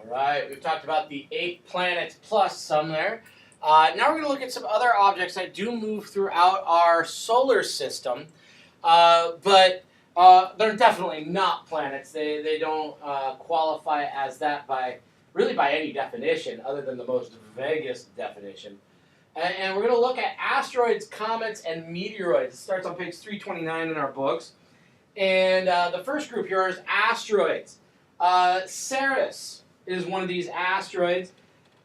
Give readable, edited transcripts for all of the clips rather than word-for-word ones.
All right, we've talked about the 8 planets plus some there. Now we're going to look at some other objects that do move throughout our solar system, but they're definitely not planets. They don't qualify as that by any definition, other than the most vaguest definition. And we're going to look at asteroids, comets, and meteoroids. It starts on page 329 in our books. And the first group here is asteroids. Ceres is one of these asteroids.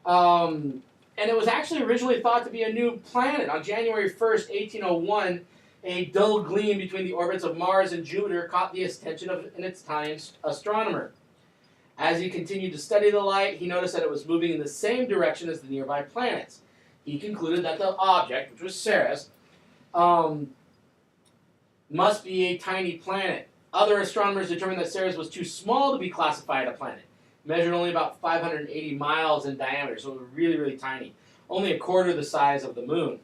And it was actually originally thought to be a new planet. On January 1st, 1801, a dull gleam between the orbits of Mars and Jupiter caught the attention of, in its time's astronomer. As he continued to study the light, he noticed that it was moving in the same direction as the nearby planets. He concluded that the object, which was Ceres, must be a tiny planet. Other astronomers determined that Ceres was too small to be classified a planet. It measured only about 580 miles in diameter, so it was really, really tiny. Only a quarter the size of the moon.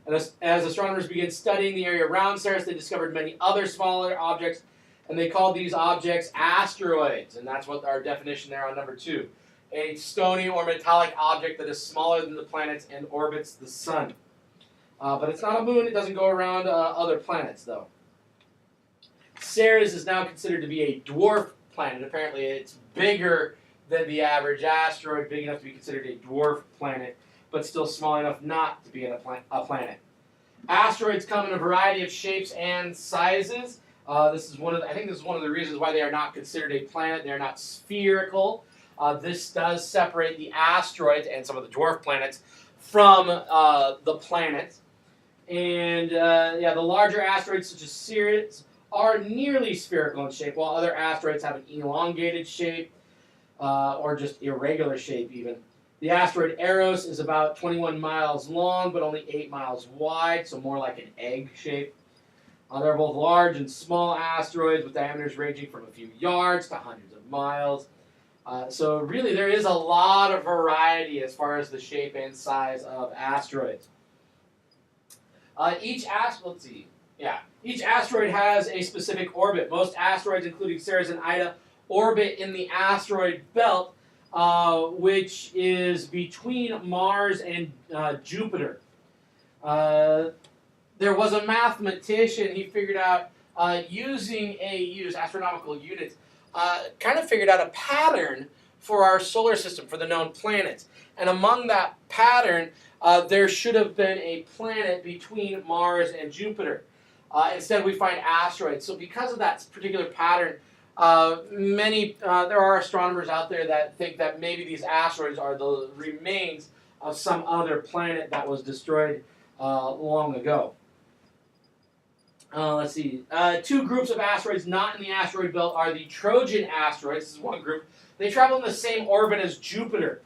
And as astronomers began studying the area around Ceres, they discovered many other smaller objects, and they called these objects asteroids. And that's what our definition there on number 2. A stony or metallic object that is smaller than the planets and orbits the sun. But it's not a moon. It doesn't go around other planets, though. Ceres is now considered to be a dwarf planet. Apparently, it's bigger than the average asteroid, big enough to be considered a dwarf planet, but still small enough not to be a planet. Asteroids come in a variety of shapes and sizes. I think this is one of the reasons why they are not considered a planet. They are not spherical. This does separate the asteroids and some of the dwarf planets from the planets. And the larger asteroids, such as Ceres, are nearly spherical in shape, while other asteroids have an elongated shape or just irregular shape even. The asteroid Eros is about 21 miles long, but only 8 miles wide, so more like an egg shape. They're both large and small asteroids with diameters ranging from a few yards to hundreds of miles. So really, there is a lot of variety as far as the shape and size of asteroids. Each asteroid has a specific orbit. Most asteroids, including Ceres and Ida, orbit in the asteroid belt, which is between Mars and Jupiter. There was a mathematician, he figured out, using astronomical units, kind of figured out a pattern for our solar system, for the known planets. And among that pattern, there should have been a planet between Mars and Jupiter. Instead, we find asteroids. So because of that particular pattern, there are astronomers out there that think that maybe these asteroids are the remains of some other planet that was destroyed long ago. Let's see. 2 groups of asteroids not in the asteroid belt are the Trojan asteroids. This is one group. They travel in the same orbit as Jupiter.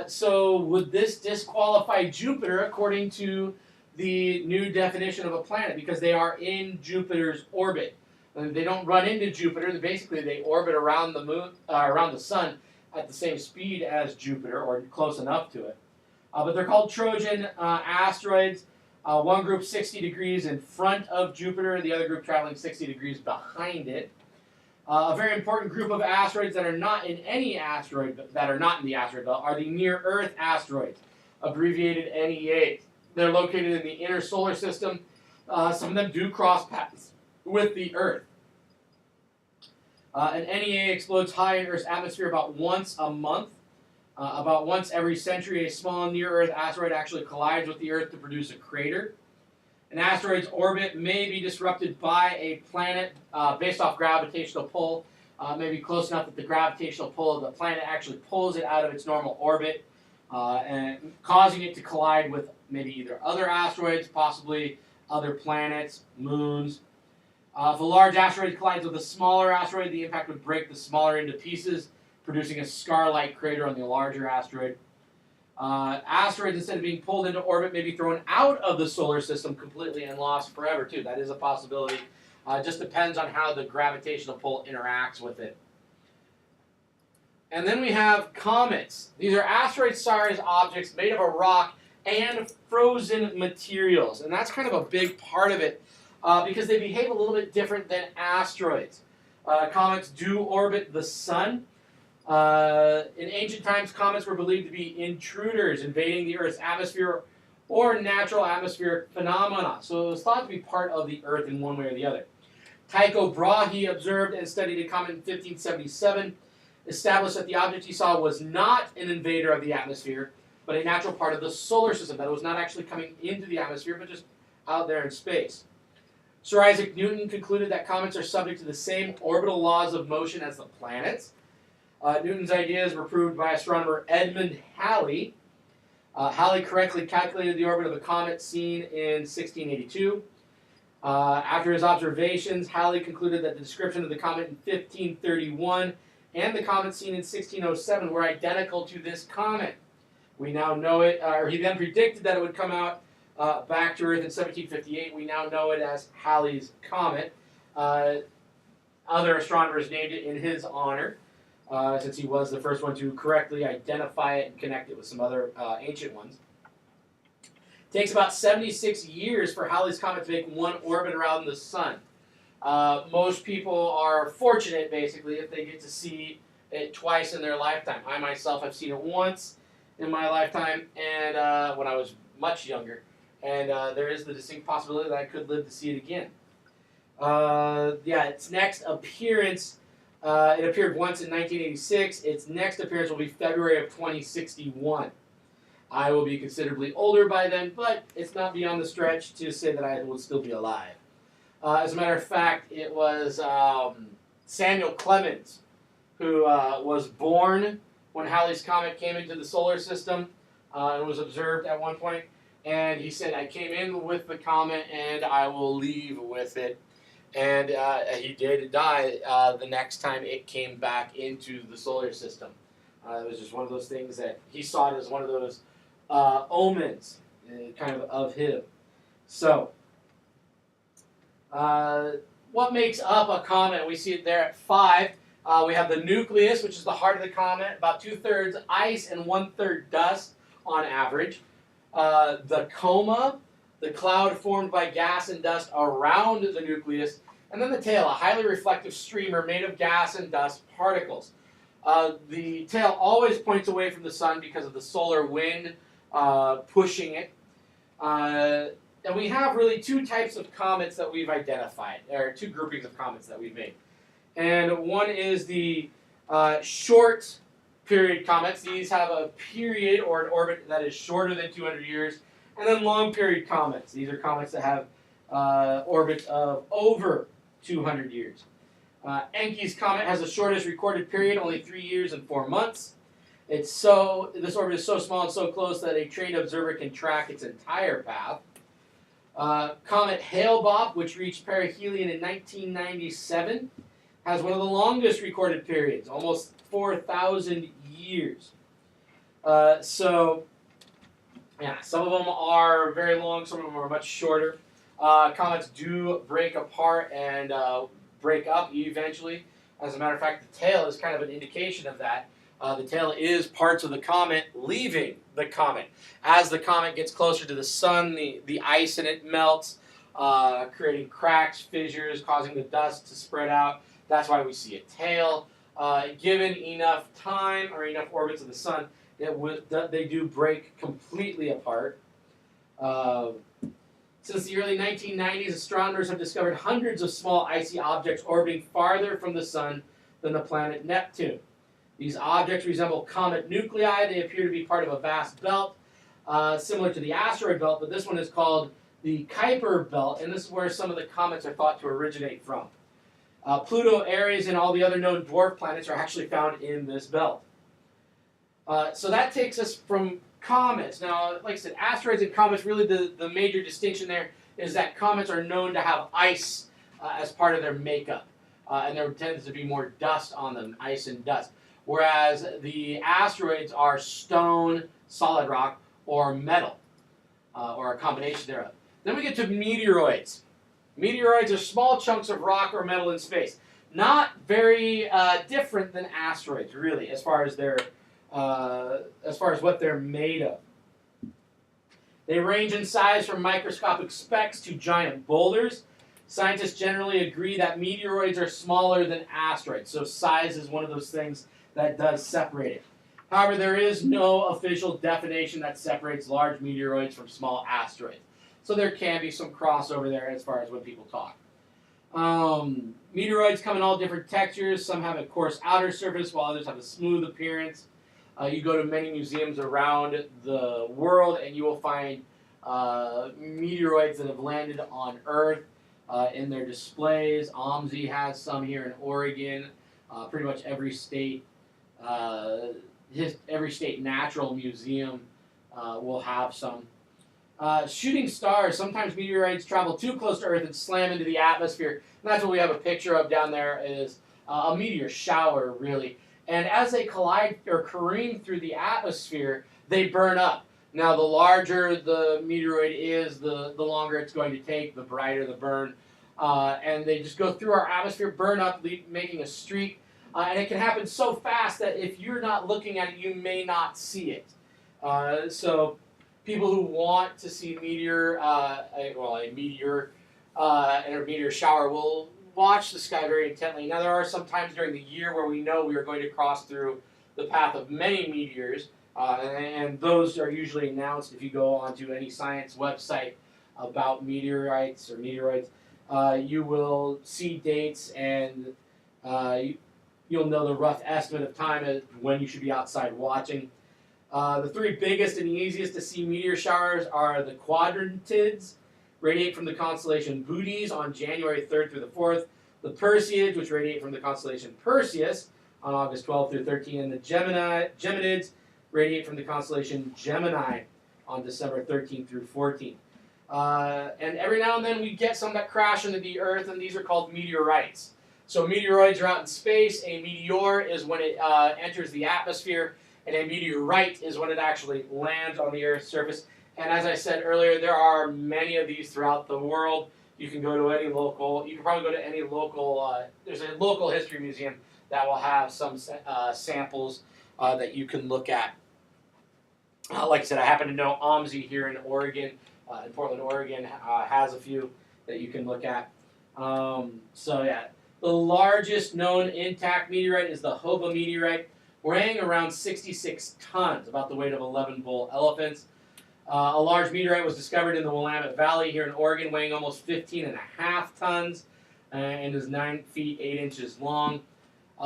So would this disqualify Jupiter according to the new definition of a planet? Because they are in Jupiter's orbit. They don't run into Jupiter. They orbit around the moon, around the sun, at the same speed as Jupiter, or close enough to it. But they're called Trojan asteroids. One group 60 degrees in front of Jupiter, the other group traveling 60 degrees behind it. A very important group of asteroids that are not in the asteroid belt are the near-Earth asteroids, abbreviated NEAs. They're located in the inner solar system. Some of them do cross paths with the Earth. An NEA explodes high in Earth's atmosphere about once a month. About once every century, a small near-Earth asteroid actually collides with the Earth to produce a crater. An asteroid's orbit may be disrupted by a planet based off gravitational pull, maybe close enough that the gravitational pull of the planet actually pulls it out of its normal orbit, and causing it to collide with maybe either other asteroids, possibly other planets, moons. If a large asteroid collides with a smaller asteroid, the impact would break the smaller into pieces, producing a scar-like crater on the larger asteroid. Asteroids, instead of being pulled into orbit, may be thrown out of the solar system completely and lost forever, too. That is a possibility. It just depends on how the gravitational pull interacts with it. And then we have comets. These are asteroid-sized objects made of a rock and frozen materials. And that's kind of a big part of it because they behave a little bit different than asteroids. Comets do orbit the sun. In ancient times, comets were believed to be intruders invading the Earth's atmosphere or natural atmospheric phenomena. So it was thought to be part of the Earth in one way or the other. Tycho Brahe observed and studied a comet in 1577, established that the object he saw was not an invader of the atmosphere, but a natural part of the solar system, that it was not actually coming into the atmosphere, but just out there in space. Sir Isaac Newton concluded that comets are subject to the same orbital laws of motion as the planets. Newton's ideas were proved by astronomer Edmund Halley. Halley correctly calculated the orbit of a comet seen in 1682. After his observations, Halley concluded that the description of the comet in 1531 and the comet seen in 1607 were identical to this comet. We now know it, or he then predicted that it would come out back to Earth in 1758. We now know it as Halley's Comet. Other astronomers named it in his honor, since he was the first one to correctly identify it and connect it with some other ancient ones. It takes about 76 years for Halley's Comet to make one orbit around the Sun. Most people are fortunate, basically, if they get to see it twice in their lifetime. I myself have seen it once in my lifetime, and when I was much younger, and there is the distinct possibility that I could live to see it again. Its next appearance, it appeared once in 1986. Its next appearance will be February of 2061. I will be considerably older by then, but it's not beyond the stretch to say that I will still be alive. As a matter of fact, it was Samuel Clemens who was born when Halley's Comet came into the solar system and was observed at one point. And he said, I came in with the comet and I will leave with it. And he did die the next time it came back into the solar system. It was just one of those things that he saw it as one of those omens kind of him. So, what makes up a comet? We see it there at 5. We have the nucleus, which is the heart of the comet, about 2/3 ice and 1/3 dust on average. The coma, the cloud formed by gas and dust around the nucleus, and then the tail, a highly reflective streamer made of gas and dust particles. The tail always points away from the sun because of the solar wind pushing it. And we have really two types of comets that we've identified, or two groupings of comets that we've made. And one is the short period comets. These have a period or an orbit that is shorter than 200 years. And then long period comets. These are comets that have orbits of over 200 years. Encke's comet has the shortest recorded period, only 3 years and 4 months. This orbit is so small and so close that a trained observer can track its entire path. Comet Hale-Bopp, which reached perihelion in 1997, has one of the longest recorded periods, almost 4,000 years. Some of them are very long, some of them are much shorter. Comets do break apart and break up eventually. As a matter of fact, the tail is kind of an indication of that. The tail is parts of the comet leaving the comet. As the comet gets closer to the sun, the ice in it melts, creating cracks, fissures, causing the dust to spread out. That's why we see a tail. Given enough time or enough orbits of the sun, they do break completely apart. Since the early 1990s, astronomers have discovered hundreds of small icy objects orbiting farther from the sun than the planet Neptune. These objects resemble comet nuclei. They appear to be part of a vast belt, similar to the asteroid belt, but this one is called the Kuiper belt, and this is where some of the comets are thought to originate from. Pluto, Ares, and all the other known dwarf planets are actually found in this belt. So that takes us from comets. Now, like I said, asteroids and comets, really the major distinction there is that comets are known to have ice as part of their makeup, and there tends to be more dust on them, ice and dust. Whereas the asteroids are stone, solid rock, or metal, or a combination thereof. Then we get to meteoroids. Meteoroids are small chunks of rock or metal in space. Not very different than asteroids, really, as far as what they're made of. They range in size from microscopic specks to giant boulders. Scientists generally agree that meteoroids are smaller than asteroids, so size is one of those things that does separate it. However, there is no official definition that separates large meteoroids from small asteroids. So there can be some crossover there as far as when people talk. Meteoroids come in all different textures. Some have a coarse outer surface, while others have a smooth appearance. You go to many museums around the world, and you will find meteoroids that have landed on Earth in their displays. OMSI has some here in Oregon. Pretty much every state natural museum will have some. Shooting stars. Sometimes meteoroids travel too close to Earth and slam into the atmosphere. And that's what we have a picture of down there, is a meteor shower, really. And as they collide or careen through the atmosphere, they burn up. Now, the larger the meteoroid is, the longer it's going to take, the brighter the burn. And they just go through our atmosphere, burn up, making a streak. And it can happen so fast that if you're not looking at it, you may not see it. So people who want to see a meteor shower will watch the sky very intently. Now, there are some times during the year where we know we are going to cross through the path of many meteors, and those are usually announced if you go onto any science website about meteorites or meteoroids. You will see dates, and you'll know the rough estimate of time of when you should be outside watching. The three biggest and easiest to see meteor showers are the Quadrantids, radiate from the constellation Bootes on January 3rd through the 4th, the Perseids, which radiate from the constellation Perseus on August 12th through 13th, and the Geminids radiate from the constellation Gemini on December 13th through 14th. And every now and then we get some that crash into the Earth, and these are called meteorites. So meteoroids are out in space. A meteor is when it enters the atmosphere, and a meteorite is when it actually lands on the Earth's surface. And as I said earlier, there are many of these throughout the world. You can go to any local, you can probably go to any local, there's a local history museum that will have some samples that you can look at. Like I said, I happen to know OMSI here in Oregon, in Portland, Oregon, has a few that you can look at. So yeah, the largest known intact meteorite is the Hova meteorite, weighing around 66 tons, about the weight of 11 bull elephants. A large meteorite was discovered in the Willamette Valley here in Oregon, weighing almost 15.5 tons and is 9 feet 8 inches long.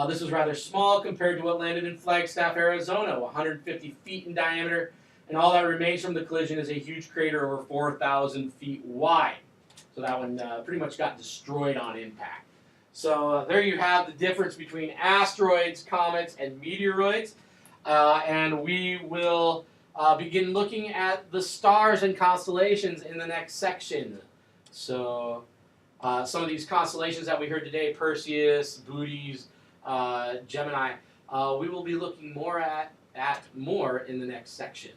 This was rather small compared to what landed in Flagstaff, Arizona, 150 feet in diameter, and all that remains from the collision is a huge crater over 4,000 feet wide. So that one pretty much got destroyed on impact. So there you have the difference between asteroids, comets, and meteoroids. And we will begin looking at the stars and constellations in the next section. So some of these constellations that we heard today, Perseus, Bootes, Gemini, we will be looking more at more in the next section.